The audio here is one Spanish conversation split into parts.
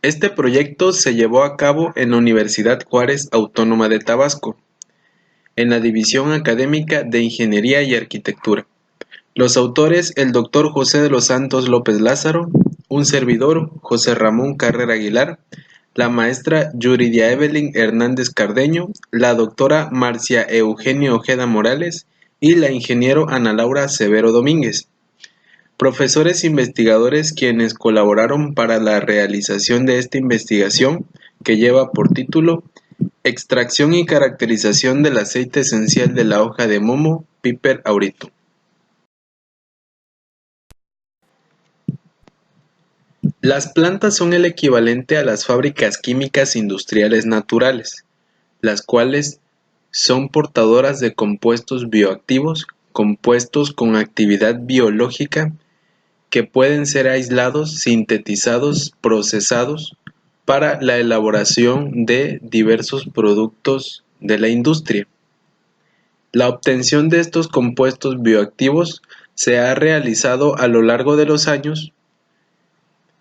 Este proyecto se llevó a cabo en la Universidad Juárez Autónoma de Tabasco, en la División Académica de Ingeniería y Arquitectura. Los autores, el doctor José de los Santos López Lázaro, un servidor, José Ramón Carrera Aguilar, la maestra Yuridia Evelyn Hernández Cardeño, la doctora Marcia Eugenio Ojeda Morales y la ingeniero Ana Laura Severo Domínguez. Profesores investigadores quienes colaboraron para la realización de esta investigación que lleva por título Extracción y caracterización del aceite esencial de la hoja de momo Piper auristum. Las plantas son el equivalente a las fábricas químicas industriales naturales, las cuales son portadoras de compuestos bioactivos, compuestos con actividad biológica que pueden ser aislados, sintetizados, procesados para la elaboración de diversos productos de la industria. La obtención de estos compuestos bioactivos se ha realizado a lo largo de los años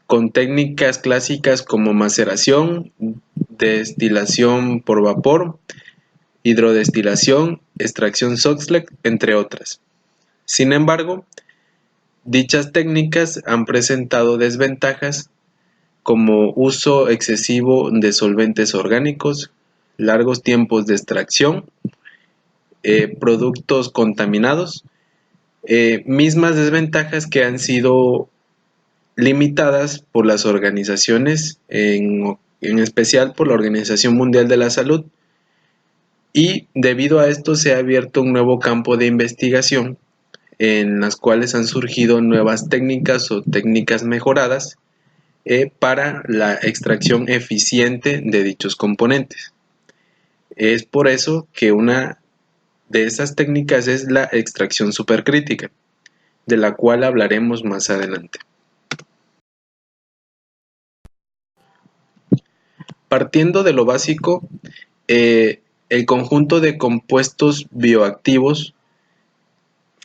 con técnicas clásicas como maceración, destilación por vapor, hidrodestilación, extracción Soxhlet, entre otras. Sin embargo, dichas técnicas han presentado desventajas como uso excesivo de solventes orgánicos, largos tiempos de extracción, productos contaminados, mismas desventajas que han sido limitadas por las organizaciones, en especial por la Organización Mundial de la Salud, y debido a esto se ha abierto un nuevo campo de investigación en las cuales han surgido nuevas técnicas o técnicas mejoradas para la extracción eficiente de dichos componentes. Es por eso que una de esas técnicas es la extracción supercrítica, de la cual hablaremos más adelante. Partiendo de lo básico, el conjunto de compuestos bioactivos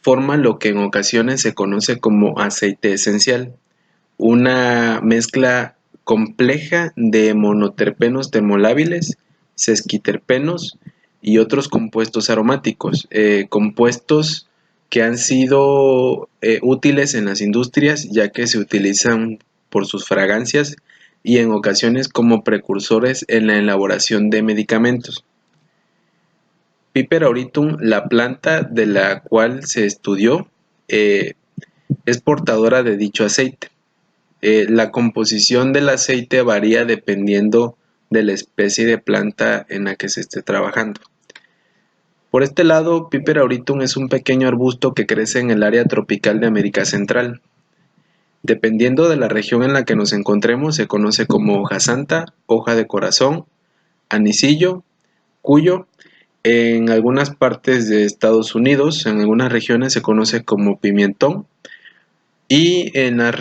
forma lo que en ocasiones se conoce como aceite esencial, una mezcla compleja de monoterpenos termolábiles, sesquiterpenos y otros compuestos aromáticos, compuestos que han sido útiles en las industrias ya que se utilizan por sus fragancias y en ocasiones como precursores en la elaboración de medicamentos. Piper auristum, la planta de la cual se estudió, es portadora de dicho aceite. La composición del aceite varía dependiendo de la especie de planta en la que se esté trabajando. Por este lado, Piper auristum es un pequeño arbusto que crece en el área tropical de América Central. Dependiendo de la región en la que nos encontremos, se conoce como hoja santa, hoja de corazón, anisillo, cuyo. En algunas partes de Estados Unidos, en algunas regiones se conoce como pimentón. Y en unas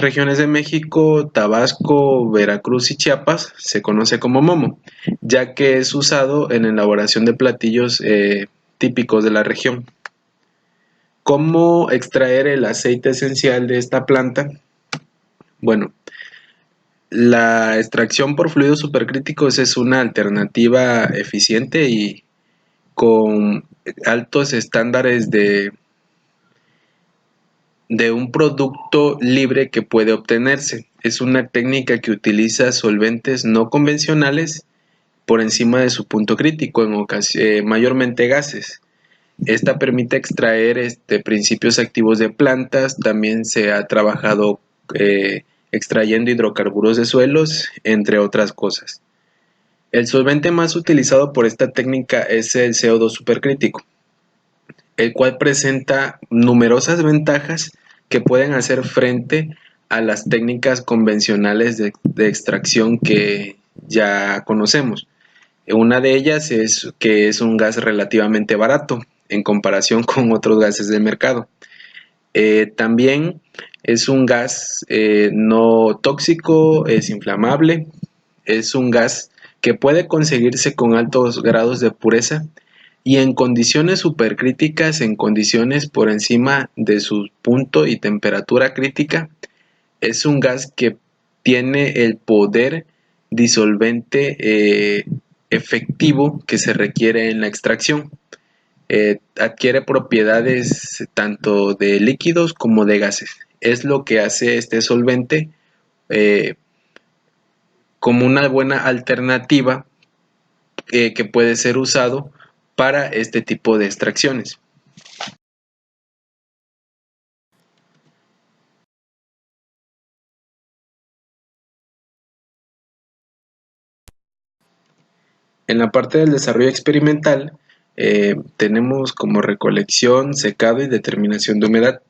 regiones de México, Tabasco, Veracruz y Chiapas se conoce como momo, ya que es usado en la elaboración de platillos típicos de la región. ¿Cómo extraer el aceite esencial de esta planta? Bueno, la extracción por fluidos supercríticos es una alternativa eficiente y con altos estándares de un producto libre que puede obtenerse. Es una técnica que utiliza solventes no convencionales por encima de su punto crítico, mayormente gases. Esta permite extraer principios activos de plantas, también se ha trabajado extrayendo hidrocarburos de suelos, entre otras cosas. El solvente más utilizado por esta técnica es el CO2 supercrítico, el cual presenta numerosas ventajas que pueden hacer frente a las técnicas convencionales de extracción que ya conocemos. Una de ellas es que es un gas relativamente barato en comparación con otros gases del mercado. También es un gas no tóxico, es inflamable, es un gas que puede conseguirse con altos grados de pureza y en condiciones supercríticas, en condiciones por encima de su punto y temperatura crítica, es un gas que tiene el poder disolvente efectivo que se requiere en la extracción. Adquiere propiedades tanto de líquidos como de gases. Es lo que hace este solvente eh, como una buena alternativa que puede ser usado para este tipo de extracciones. En la parte del desarrollo experimental tenemos como recolección, secado y determinación de humedad.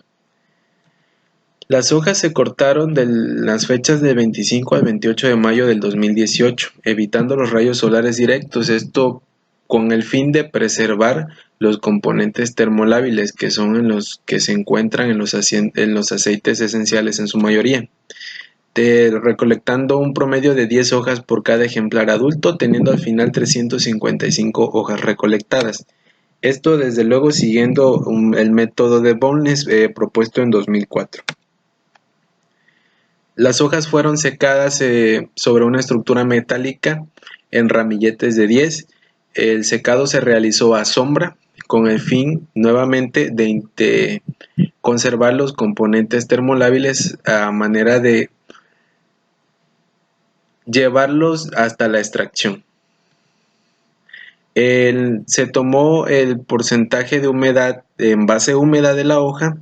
Las hojas se cortaron de las fechas del 25 al 28 de mayo del 2018, evitando los rayos solares directos, esto con el fin de preservar los componentes termolábiles que son en los que se encuentran en los aceites esenciales en su mayoría, recolectando un promedio de 10 hojas por cada ejemplar adulto, teniendo al final 355 hojas recolectadas. Esto desde luego siguiendo el método de Bowness propuesto en 2004. Las hojas fueron secadas sobre una estructura metálica en ramilletes de 10. El secado se realizó a sombra con el fin nuevamente de conservar los componentes termolábiles a manera de llevarlos hasta la extracción. Se tomó el porcentaje de humedad en base húmeda de la hoja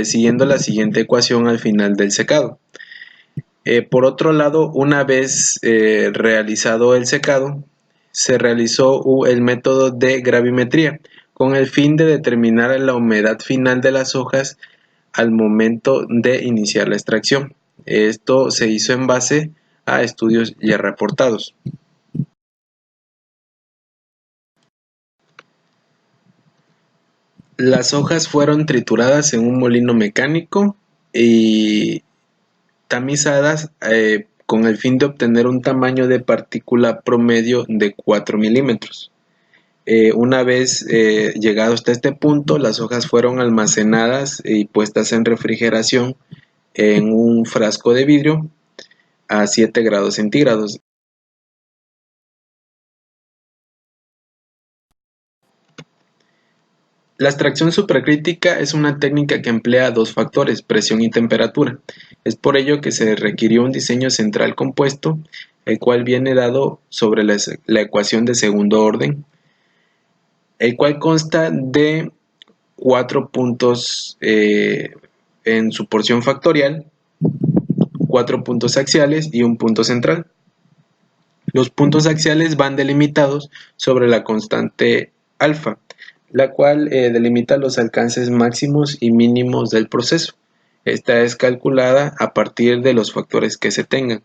siguiendo la siguiente ecuación al final del secado. Por otro lado, una vez realizado el secado, se realizó el método de gravimetría con el fin de determinar la humedad final de las hojas al momento de iniciar la extracción. Esto se hizo en base a estudios ya reportados. Las hojas fueron trituradas en un molino mecánico y tamizadas con el fin de obtener un tamaño de partícula promedio de 4 milímetros. Una vez llegado hasta este punto, las hojas fueron almacenadas y puestas en refrigeración en un frasco de vidrio a 7 grados centígrados. La extracción supercrítica es una técnica que emplea dos factores, presión y temperatura. Es por ello que se requirió un diseño central compuesto, el cual viene dado sobre la ecuación de segundo orden, el cual consta de 4 puntos en su porción factorial, 4 puntos axiales y un punto central. Los puntos axiales van delimitados sobre la constante alfa, la cual delimita los alcances máximos y mínimos del proceso. Esta es calculada a partir de los factores que se tengan.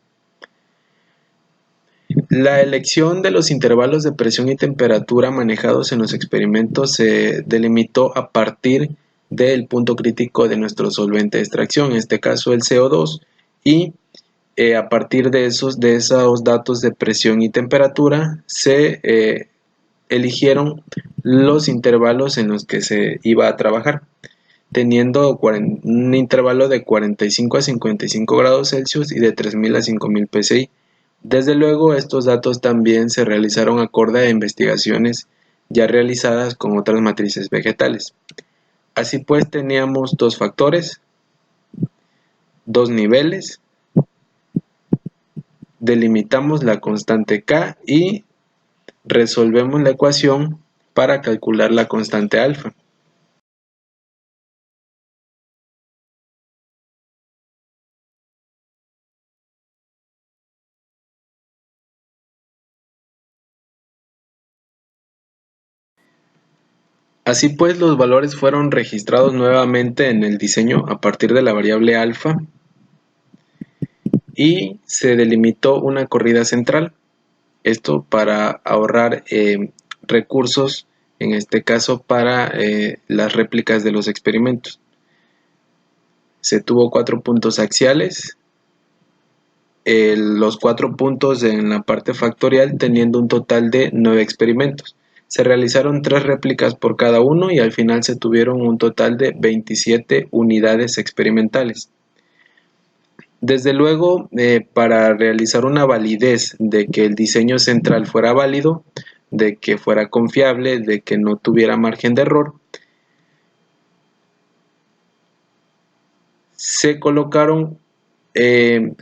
La elección de los intervalos de presión y temperatura manejados en los experimentos se delimitó a partir del punto crítico de nuestro solvente de extracción, en este caso el CO2, y a partir de esos datos de presión y temperatura se eligieron los intervalos en los que se iba a trabajar, teniendo un intervalo de 45 a 55 grados Celsius y de 3000 a 5000 psi. Desde luego, estos datos también se realizaron acorde a investigaciones ya realizadas con otras matrices vegetales. Así pues, teníamos dos factores, dos niveles, delimitamos la constante K y resolvemos la ecuación para calcular la constante alfa. Así pues, los valores fueron registrados nuevamente en el diseño a partir de la variable alfa y se delimitó una corrida central. Esto para ahorrar recursos, en este caso para las réplicas de los experimentos. Se tuvo 4 puntos axiales, los 4 puntos en la parte factorial teniendo un total de 9 experimentos. Se realizaron 3 réplicas por cada uno y al final se tuvieron un total de 27 unidades experimentales. Desde luego, para realizar una validez de que el diseño central fuera válido, de que fuera confiable, de que no tuviera margen de error, se colocaron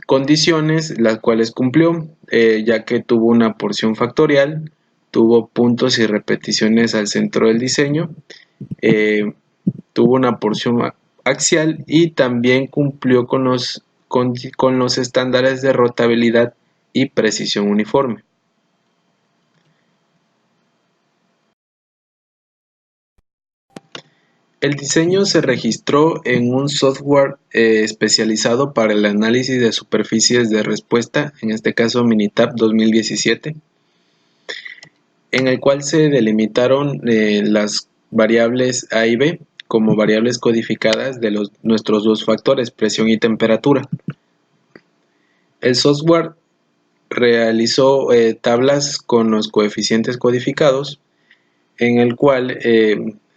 condiciones las cuales cumplió, ya que tuvo una porción factorial, tuvo puntos y repeticiones al centro del diseño, eh, tuvo una porción axial y también cumplió con los estándares de rotabilidad y precisión uniforme. El diseño se registró en un software especializado para el análisis de superficies de respuesta, en este caso Minitab 2017, en el cual se delimitaron las variables A y B como variables codificadas de nuestros dos factores, presión y temperatura. El software realizó tablas con los coeficientes codificados, en el cual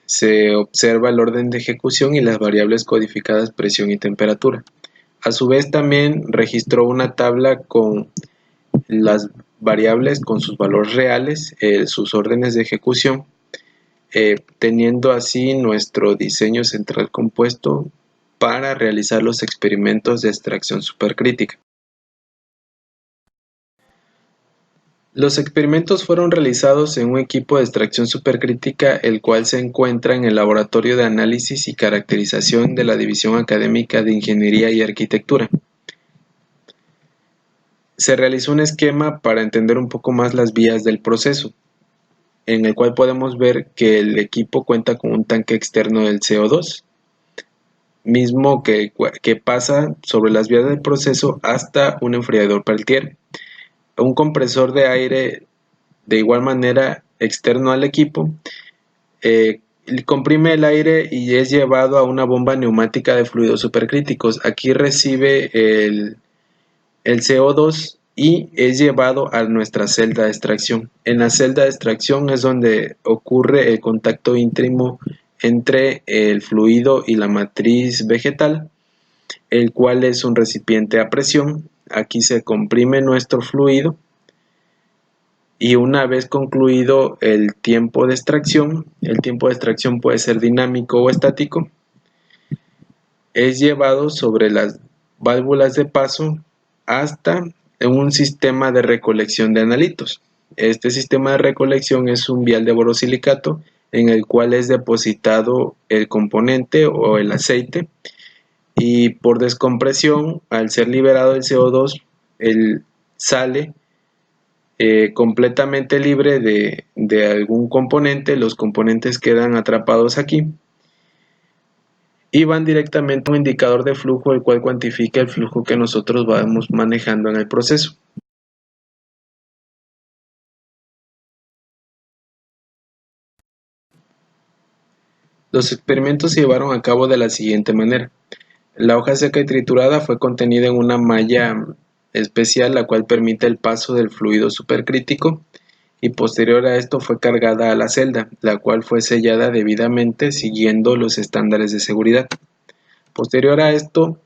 se observa el orden de ejecución y las variables codificadas presión y temperatura. A su vez también registró una tabla con las variables con sus valores reales, sus órdenes de ejecución, teniendo así nuestro diseño central compuesto para realizar los experimentos de extracción supercrítica. Los experimentos fueron realizados en un equipo de extracción supercrítica, el cual se encuentra en el Laboratorio de Análisis y Caracterización de la División Académica de Ingeniería y Arquitectura. Se realizó un esquema para entender un poco más las vías del proceso, en el cual podemos ver que el equipo cuenta con un tanque externo del CO2, mismo que pasa sobre las vías del proceso hasta un enfriador Peltier, un compresor de aire de igual manera externo al equipo, comprime el aire y es llevado a una bomba neumática de fluidos supercríticos. Aquí recibe el CO2 y es llevado a nuestra celda de extracción. En la celda de extracción es donde ocurre el contacto íntimo entre el fluido y la matriz vegetal, el cual es un recipiente a presión. Aquí se comprime nuestro fluido y una vez concluido el tiempo de extracción puede ser dinámico o estático, es llevado sobre las válvulas de paso hasta un sistema de recolección de analitos. Este sistema de recolección es un vial de borosilicato en el cual es depositado el componente o el aceite, y por descompresión, al ser liberado el CO2, él sale completamente libre de algún componente. Los componentes quedan atrapados aquí y van directamente a un indicador de flujo, el cual cuantifica el flujo que nosotros vamos manejando en el proceso. Los experimentos se llevaron a cabo de la siguiente manera. La hoja seca y triturada fue contenida en una malla especial, la cual permite el paso del fluido supercrítico, y posterior a esto fue cargada a la celda, la cual fue sellada debidamente siguiendo los estándares de seguridad. Posterior a esto,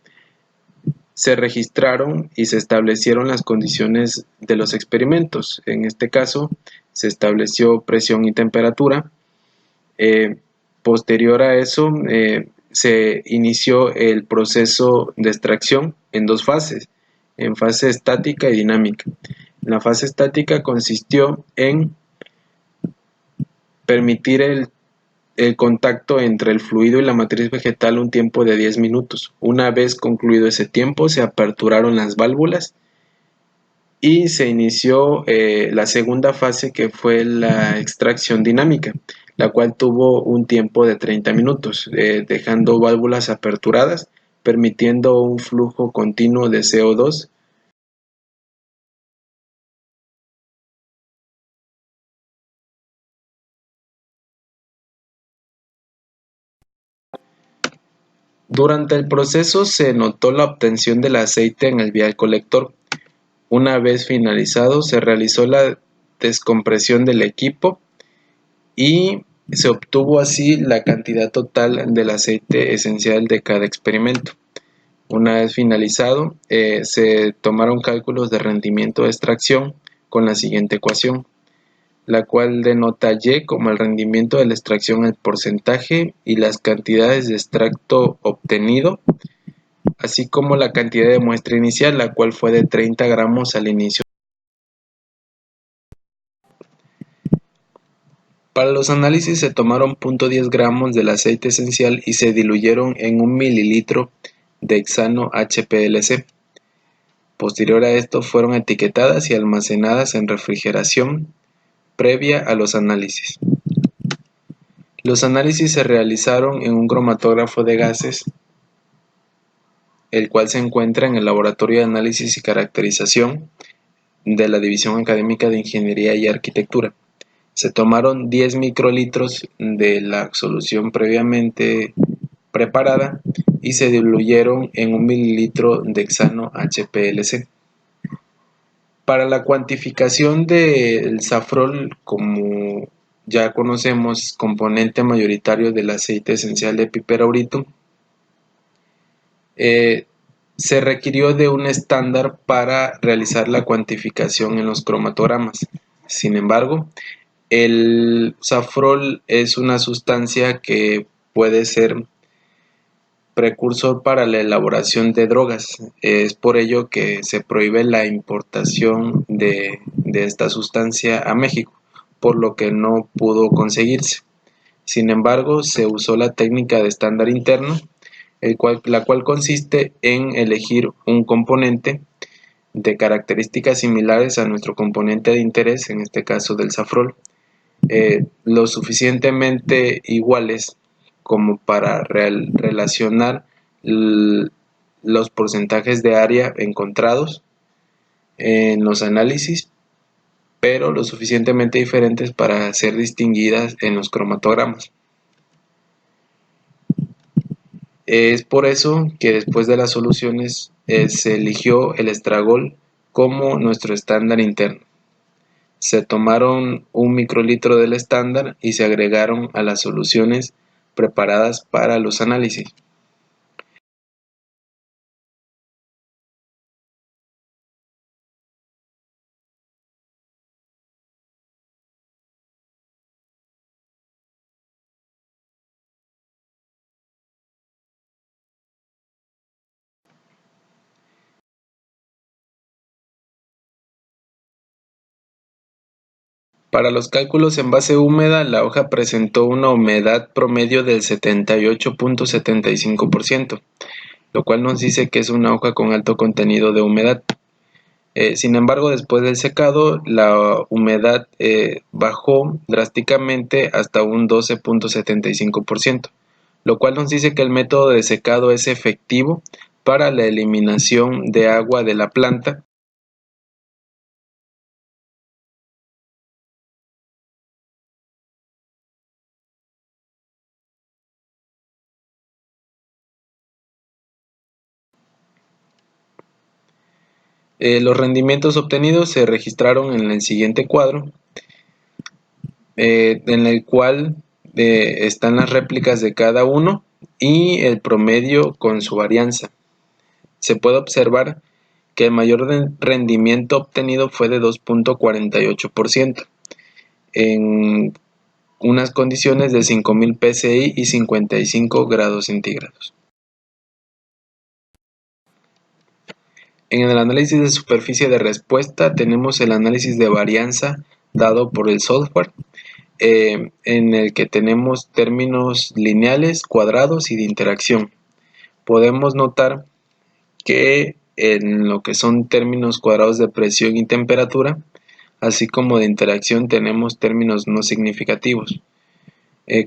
se registraron y se establecieron las condiciones de los experimentos. En este caso, se estableció presión y temperatura. Posterior a eso, se inició el proceso de extracción en dos fases, en fase estática y dinámica. La fase estática consistió en permitir el contacto entre el fluido y la matriz vegetal un tiempo de 10 minutos. Una vez concluido ese tiempo, se aperturaron las válvulas y se inició la segunda fase, que fue la extracción dinámica, la cual tuvo un tiempo de 30 minutos, dejando válvulas aperturadas, permitiendo un flujo continuo de CO2. Durante el proceso se notó la obtención del aceite en el vial colector. Una vez finalizado, se realizó la descompresión del equipo y se obtuvo así la cantidad total del aceite esencial de cada experimento. Una vez finalizado, se tomaron cálculos de rendimiento de extracción con la siguiente ecuación, la cual denota Y como el rendimiento de la extracción, el porcentaje y las cantidades de extracto obtenido, así como la cantidad de muestra inicial, la cual fue de 30 gramos al inicio. Para los análisis se tomaron 0.10 gramos del aceite esencial y se diluyeron en 1 mililitro de hexano HPLC. Posterior a esto fueron etiquetadas y almacenadas en refrigeración previa a los análisis. Los análisis se realizaron en un cromatógrafo de gases, el cual se encuentra en el Laboratorio de Análisis y Caracterización de la División Académica de Ingeniería y Arquitectura. Se tomaron 10 microlitros de la solución previamente preparada y se diluyeron en 1 mililitro de hexano HPLC. Para la cuantificación del safrol, como ya conocemos, componente mayoritario del aceite esencial de piperobrito, se requirió de un estándar para realizar la cuantificación en los cromatogramas. Sin embargo, el safrol es una sustancia que puede ser precursor para la elaboración de drogas. Es por ello que se prohíbe la importación de esta sustancia a México, por lo que no pudo conseguirse. Sin embargo, se usó la técnica de estándar interno, la cual consiste en elegir un componente de características similares a nuestro componente de interés, en este caso del safrol, lo suficientemente iguales como para relacionar los porcentajes de área encontrados en los análisis, pero lo suficientemente diferentes para ser distinguidas en los cromatogramas. Es por eso que después de las soluciones se eligió el estragol como nuestro estándar interno. Se tomaron 1 microlitro del estándar y se agregaron a las soluciones preparadas para los análisis. Para los cálculos en base húmeda, la hoja presentó una humedad promedio del 78.75%, lo cual nos dice que es una hoja con alto contenido de humedad. Sin embargo, después del secado, la humedad bajó drásticamente hasta un 12.75%, lo cual nos dice que el método de secado es efectivo para la eliminación de agua de la planta. Los rendimientos obtenidos se registraron en el siguiente cuadro, en el cual están las réplicas de cada uno y el promedio con su varianza. Se puede observar que el mayor rendimiento obtenido fue de 2.48% en unas condiciones de 5000 psi y 55 grados centígrados. En el análisis de superficie de respuesta tenemos el análisis de varianza dado por el software, en el que tenemos términos lineales, cuadrados y de interacción. Podemos notar que en lo que son términos cuadrados de presión y temperatura, así como de interacción, tenemos términos no significativos,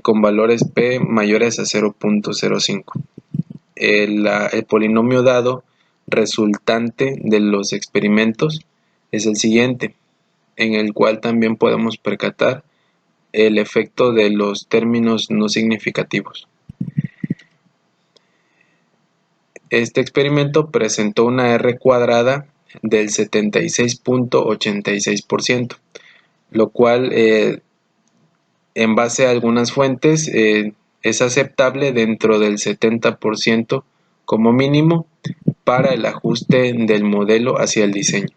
con valores P mayores a 0.05. El polinomio dado resultante de los experimentos es el siguiente, en el cual también podemos percatar el efecto de los términos no significativos. Este experimento presentó una R cuadrada del 76.86%, lo cual en base a algunas fuentes es aceptable dentro del 70% como mínimo para el ajuste del modelo hacia el diseño.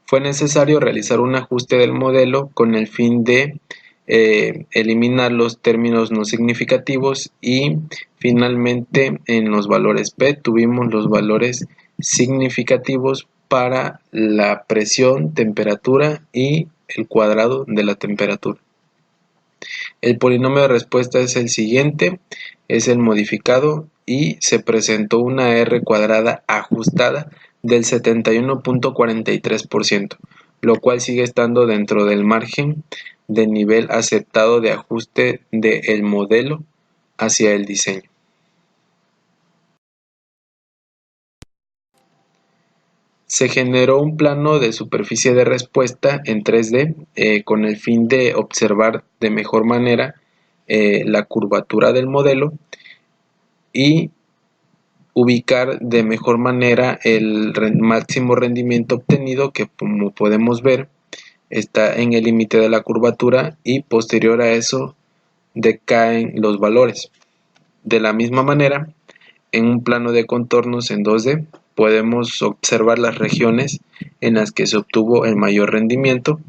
Fue necesario realizar un ajuste del modelo con el fin de eliminar los términos no significativos y finalmente en los valores P tuvimos los valores significativos para la presión, temperatura y el cuadrado de la temperatura. El polinomio de respuesta es el siguiente, es el modificado y se presentó una R cuadrada ajustada del 71.43%, lo cual sigue estando dentro del margen de nivel aceptado de ajuste del modelo hacia el diseño. Se generó un plano de superficie de respuesta en 3D con el fin de observar de mejor manera la curvatura del modelo y ubicar de mejor manera el máximo rendimiento obtenido, que como podemos ver está en el límite de la curvatura y posterior a eso decaen los valores. De la misma manera, en un plano de contornos en 2D podemos observar las regiones en las que se obtuvo el mayor rendimiento.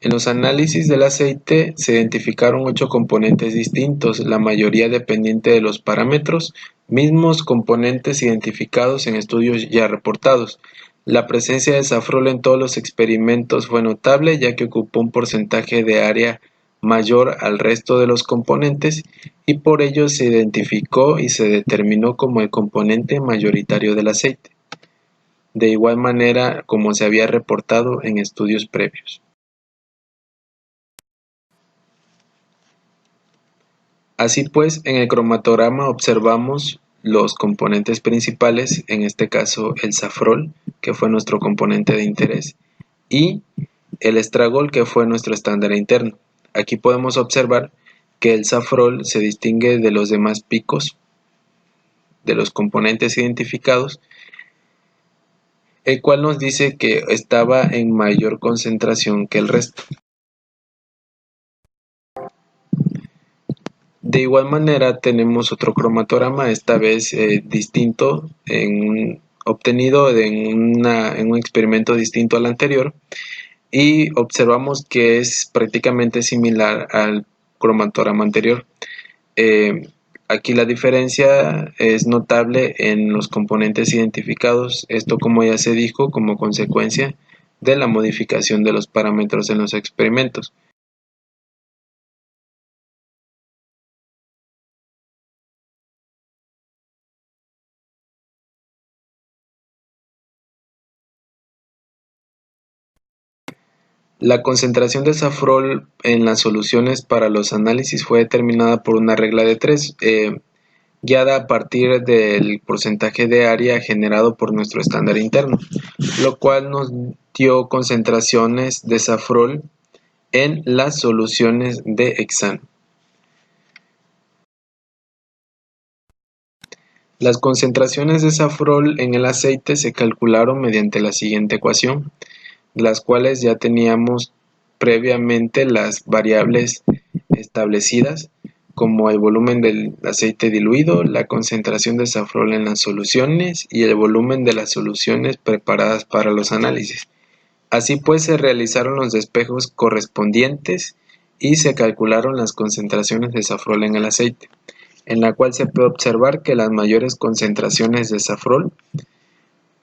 En los análisis del aceite se identificaron 8 componentes distintos, la mayoría dependiente de los parámetros, mismos componentes identificados en estudios ya reportados. La presencia de safrol en todos los experimentos fue notable, ya que ocupó un porcentaje de área mayor al resto de los componentes y por ello se identificó y se determinó como el componente mayoritario del aceite, de igual manera como se había reportado en estudios previos. Así pues, en el cromatograma observamos los componentes principales, en este caso el safrol, que fue nuestro componente de interés, y el estragol, que fue nuestro estándar interno. Aquí podemos observar que el safrol se distingue de los demás picos de los componentes identificados, el cual nos dice que estaba en mayor concentración que el resto. De igual manera tenemos otro cromatograma, esta vez distinto, obtenido en un experimento distinto al anterior, y observamos que es prácticamente similar al cromatograma anterior. Aquí la diferencia es notable en los componentes identificados, esto como ya se dijo como consecuencia de la modificación de los parámetros en los experimentos. La concentración de safrol en las soluciones para los análisis fue determinada por una regla de 3, guiada a partir del porcentaje de área generado por nuestro estándar interno, lo cual nos dio concentraciones de safrol en las soluciones de hexano. Las concentraciones de safrol en el aceite se calcularon mediante la siguiente ecuación, las cuales ya teníamos previamente las variables establecidas como el volumen del aceite diluido, la concentración de safrol en las soluciones y el volumen de las soluciones preparadas para los análisis. Así pues se realizaron los despejos correspondientes y se calcularon las concentraciones de safrol en el aceite, en la cual se puede observar que las mayores concentraciones de safrol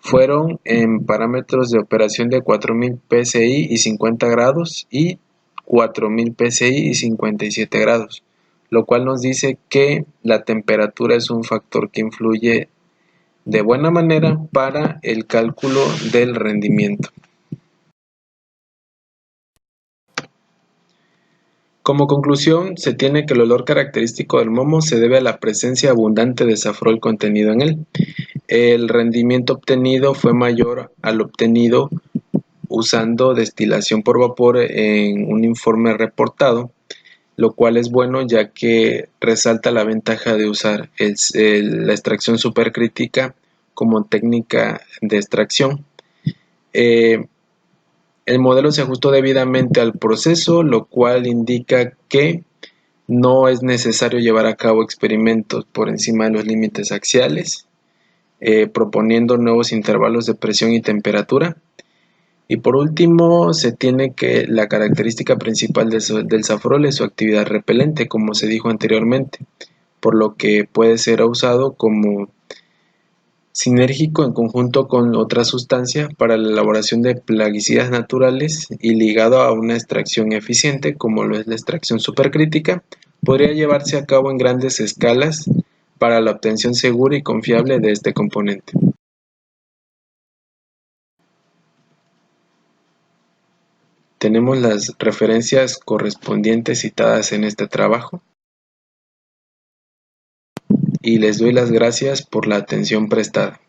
fueron en parámetros de operación de 4000 psi y 50 grados y 4000 psi y 57 grados, lo cual nos dice que la temperatura es un factor que influye de buena manera para el cálculo del rendimiento. Como conclusión, se tiene que el olor característico del momo se debe a la presencia abundante de safrol contenido en él. El rendimiento obtenido fue mayor al obtenido usando destilación por vapor en un informe reportado, lo cual es bueno ya que resalta la ventaja de usar la extracción supercrítica como técnica de extracción. El modelo se ajustó debidamente al proceso, lo cual indica que no es necesario llevar a cabo experimentos por encima de los límites axiales, proponiendo nuevos intervalos de presión y temperatura. Y por último, se tiene que la característica principal del safrol es su actividad repelente, como se dijo anteriormente, por lo que puede ser usado como sinérgico en conjunto con otra sustancia para la elaboración de plaguicidas naturales y ligado a una extracción eficiente, como lo es la extracción supercrítica, podría llevarse a cabo en grandes escalas para la obtención segura y confiable de este componente. Tenemos las referencias correspondientes citadas en este trabajo y les doy las gracias por la atención prestada.